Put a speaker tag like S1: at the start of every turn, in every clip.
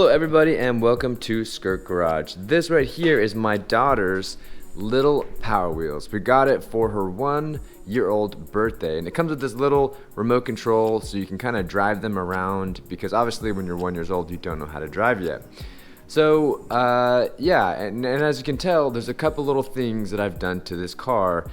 S1: Hello everybody and welcome to Skrrt Garage. This right here is my daughter's little Power Wheels. We got it for her 1-year-old birthday, and it comes with this little remote control so you can kind of drive them around, because obviously when you're 1 year old you don't know how to drive yet. So yeah, and as you can tell, there's a couple little things that I've done to this car.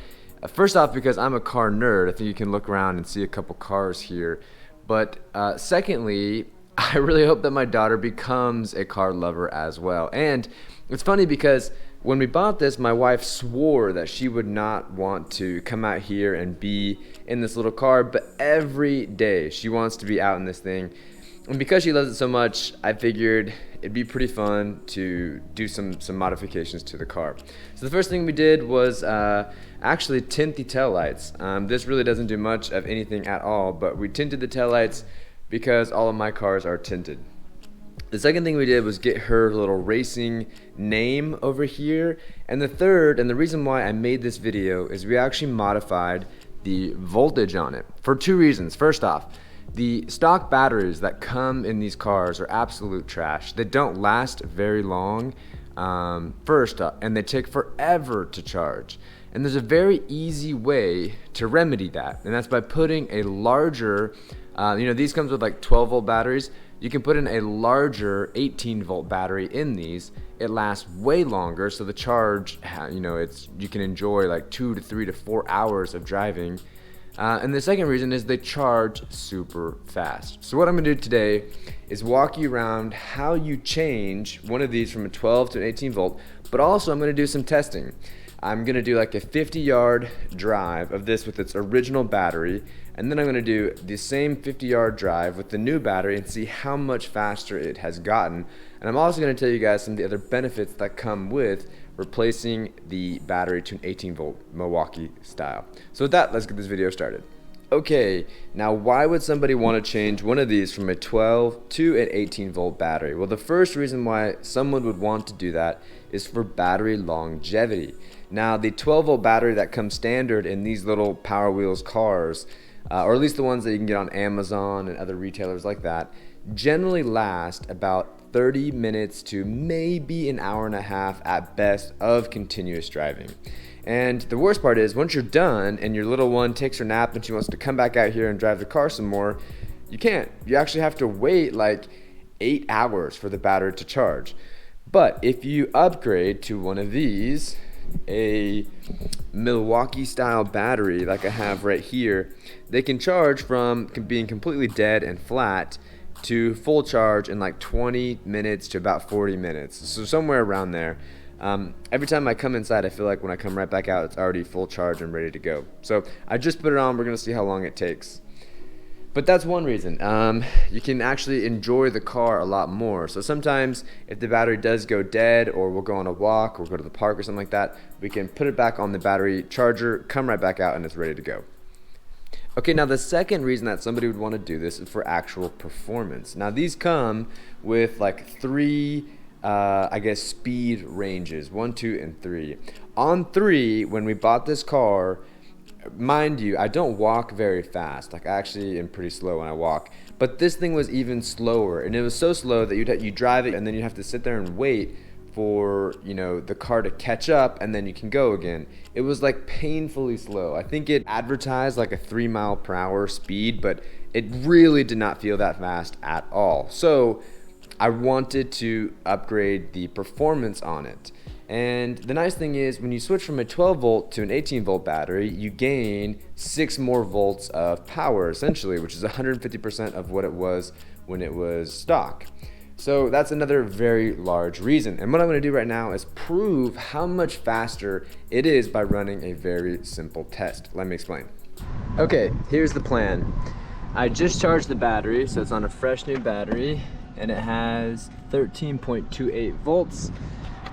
S1: First off, because I'm a car nerd, I think you can look around and see a couple cars here. But secondly, I really hope that my daughter becomes a car lover as well. And it's funny because when we bought this, my wife swore that she would not want to come out here and be in this little car, but every day she wants to be out in this thing. And because she loves it so much, I figured it'd be pretty fun to do some modifications to the car. So the first thing we did was actually tint the taillights. This really doesn't do much of anything at all, but we tinted the taillights because all of my cars are tinted. The second thing we did was get her little racing name over here. And the third, and the reason why I made this video, is we actually modified the voltage on it for two reasons. First off, the stock batteries that come in these cars are absolute trash. They don't last very long, and they take forever to charge. And there's a very easy way to remedy that, and that's by putting a larger, these comes with like 12 volt batteries. You can put in a larger 18 volt battery in these. It lasts way longer, so the charge, you can enjoy like 2 to 3 to 4 hours of driving. And the second reason is they charge super fast. So what I'm gonna do today is walk you around how you change one of these from a 12 to an 18 volt, but also I'm gonna do some testing. I'm gonna do like a 50-yard drive of this with its original battery, and then I'm gonna do the same 50-yard drive with the new battery and see how much faster it has gotten. And I'm also gonna tell you guys some of the other benefits that come with replacing the battery to an 18 volt Milwaukee style. So with that, let's get this video started. Okay, now why would somebody want to change one of these from a 12 to an 18 volt battery? Well, the first reason why someone would want to do that is for battery longevity. Now, the 12 volt battery that comes standard in these little Power Wheels cars, or at least the ones that you can get on Amazon and other retailers like that, generally last about 30 minutes to maybe an hour and a half at best of continuous driving. And the worst part is, once you're done and your little one takes her nap and she wants to come back out here and drive the car some more, you can't. You actually have to wait like 8 hours for the battery to charge. But if you upgrade to one of these, a Milwaukee style battery like I have right here, they can charge from being completely dead and flat to full charge in like 20 minutes to about 40 minutes. So somewhere around there. Every time I come inside, I feel like when I come right back out, it's already full charge and ready to go. So I just put it on. We're gonna see how long it takes. But that's one reason. You can actually enjoy the car a lot more. So sometimes if the battery does go dead, or we'll go on a walk or go to the park or something like that, we can put it back on the battery charger, come right back out, and it's ready to go. Okay, now the second reason that somebody would want to do this is for actual performance. Now these come with like 3 speed ranges, 1, 2, and 3. On 3, when we bought this car, mind you, I don't walk very fast. Like, I actually am pretty slow when I walk. But this thing was even slower, and it was so slow that you drive it and then you have to sit there and wait for the car to catch up, and then you can go again. It was like painfully slow. I think it advertised like a 3 mile per hour speed, but it really did not feel that fast at all. So I wanted to upgrade the performance on it. And the nice thing is, when you switch from a 12 volt to an 18 volt battery, you gain 6 more volts of power essentially, which is 150% of what it was when it was stock. So that's another very large reason. And what I'm gonna do right now is prove how much faster it is by running a very simple test. Let me explain. Okay, here's the plan. I just charged the battery, so it's on a fresh new battery, and it has 13.28 volts.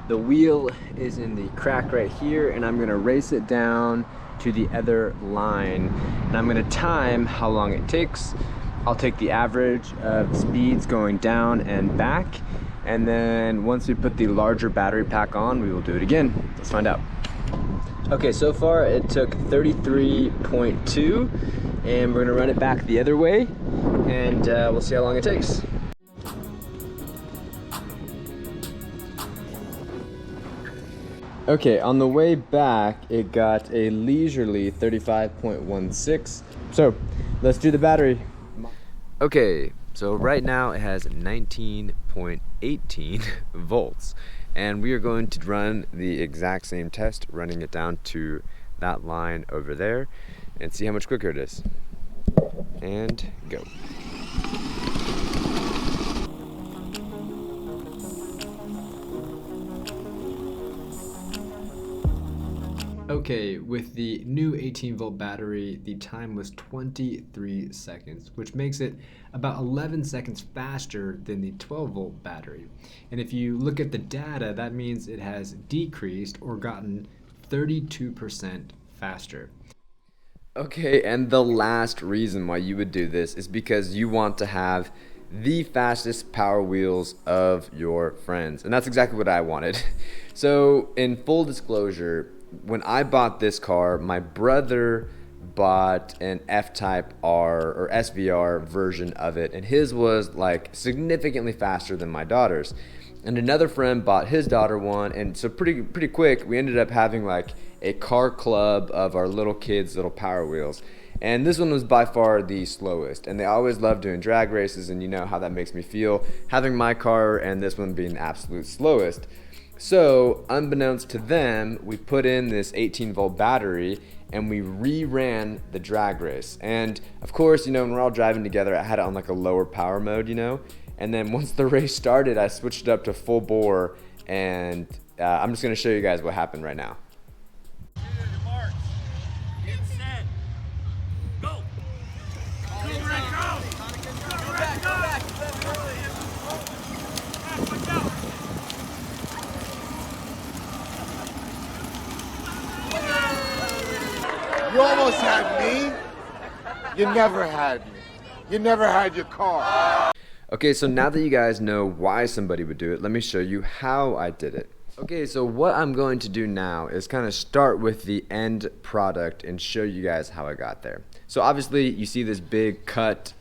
S1: The wheel is in the crack right here, and I'm gonna race it down to the other line. And I'm gonna time how long it takes. I'll take the average of speeds going down and back, and then once we put the larger battery pack on, we will do it again. Let's find out. Okay, so far it took 33.2, and we're gonna run it back the other way, and we'll see how long it takes. Okay, on the way back, it got a leisurely 35.16. So, let's do the battery. Okay, so right now it has 19.18 volts. And we are going to run the exact same test, running it down to that line over there, and see how much quicker it is. And go. Okay, with the new 18 volt battery, the time was 23 seconds, which makes it about 11 seconds faster than the 12 volt battery. And if you look at the data, that means it has decreased or gotten 32% faster. Okay, and the last reason why you would do this is because you want to have the fastest power wheels of your friends. And that's exactly what I wanted. So, in full disclosure, when I bought this car, my brother bought an F-Type R or SVR version of it, and his was like significantly faster than my daughter's. And another friend bought his daughter one, and so pretty quick we ended up having like a car club of our little kids' little Power Wheels. And this one was by far the slowest, and they always love doing drag races, and you know how that makes me feel, having my car and this one being the absolute slowest. So, unbeknownst to them, we put in this 18 volt battery and we reran the drag race. And of course, you know, when we're all driving together, I had it on like a lower power mode, you know. And then once the race started, I switched it up to full bore, and I'm just gonna show you guys what happened right now.
S2: You almost had me. You never had me. You never had your car.
S1: Okay, so now that you guys know why somebody would do it, let me show you how I did it. Okay, so what I'm going to do now is kind of start with the end product and show you guys how I got there. So obviously you see this big cutout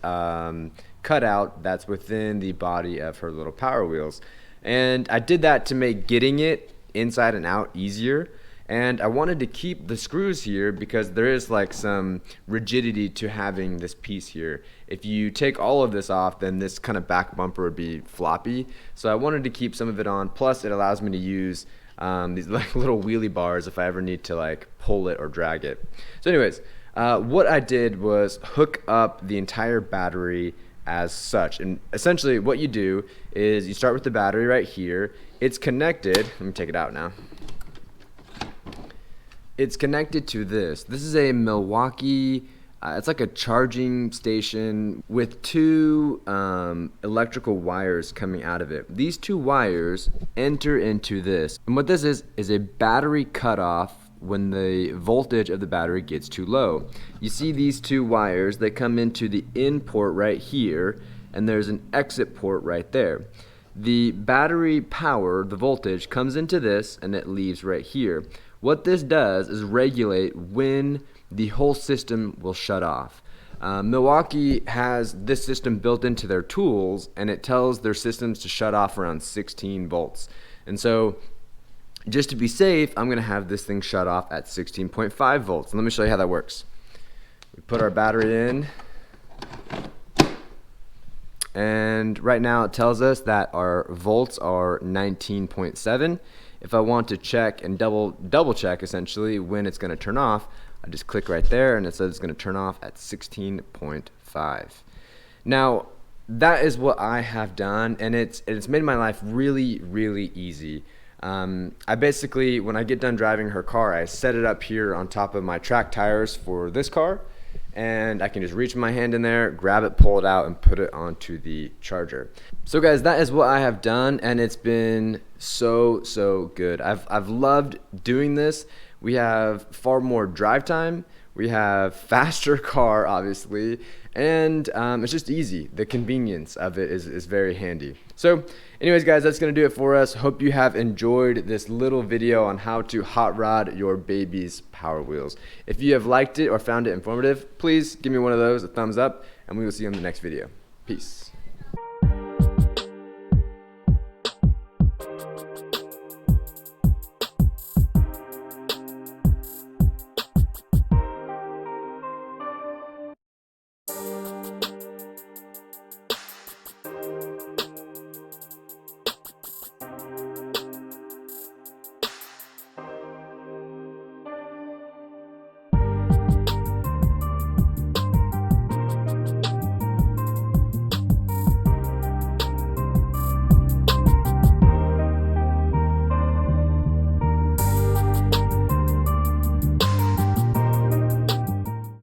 S1: that's within the body of her little Power Wheels. And I did that to make getting it inside and out easier. And I wanted to keep the screws here because there is like some rigidity to having this piece here. If you take all of this off, then this kind of back bumper would be floppy. So I wanted to keep some of it on. Plus it allows me to use these like little wheelie bars if I ever need to like pull it or drag it. So anyways, what I did was hook up the entire battery as such. And essentially what you do is you start with the battery right here. It's connected. Let me take it out now. It's connected to this. This is a Milwaukee, it's like a charging station with two electrical wires coming out of it. These two wires enter into this. And what this is a battery cutoff when the voltage of the battery gets too low. You see these two wires, they come into the in port right here, and there's an exit port right there. The battery power, the voltage, comes into this and it leaves right here. What this does is regulate when the whole system will shut off. Milwaukee has this system built into their tools, and it tells their systems to shut off around 16 volts. And so just to be safe, I'm gonna have this thing shut off at 16.5 volts. And let me show you how that works. We put our battery in, and right now it tells us that our volts are 19.7. If I want to check and double check essentially when it's going to turn off, I just click right there and it says it's going to turn off at 16.5. Now that is what I have done, and it's made my life really easy. I basically, when I get done driving her car, I set it up here on top of my track tires for this car, and I can just reach my hand in there, grab it, pull it out, and put it onto the charger. So guys, that is what I have done, and it's been so good. I've loved doing this. We have far more drive time, we have faster car obviously, and it's just easy. The convenience of it is very handy. So anyways guys, that's gonna do it for us. Hope you have enjoyed this little video on how to hot rod your baby's Power Wheels. If you have liked it or found it informative, please give me one of those, a thumbs up, and we will see you in the next video. Peace.